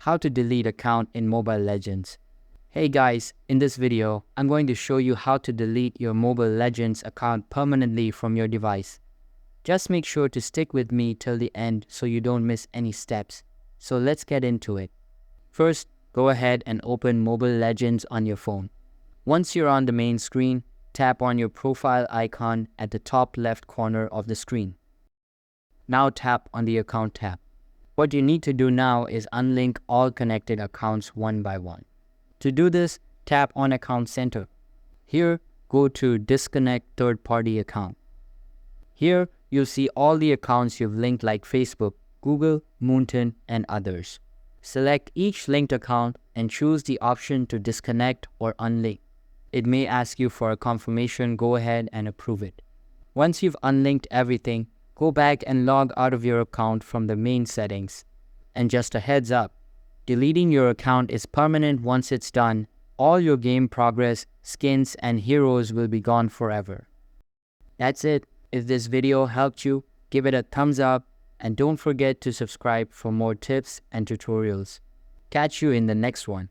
How to delete account in Mobile Legends. Hey guys, in this video, I'm going to show you how to delete your Mobile Legends account permanently from your device. Just make sure to stick with me till the end so you don't miss any steps. So let's get into it. First, go ahead and open Mobile Legends on your phone. Once you're on the main screen, tap on your profile icon at the top left corner of the screen. Now tap on the Account tab. What you need to do now is unlink all connected accounts one by one. To do this, tap on Account Center. Here, go to Disconnect Third-Party Account. Here, you'll see all the accounts you've linked like Facebook, Google, Mountain, and others. Select each linked account and choose the option to disconnect or unlink. It may ask you for a confirmation. Go ahead and approve it. Once you've unlinked everything, go back and log out of your account from the main settings. And just a heads up, deleting your account is permanent. Once it's done, all your game progress, skins, and heroes will be gone forever. That's it. If this video helped you, give it a thumbs up and don't forget to subscribe for more tips and tutorials. Catch you in the next one.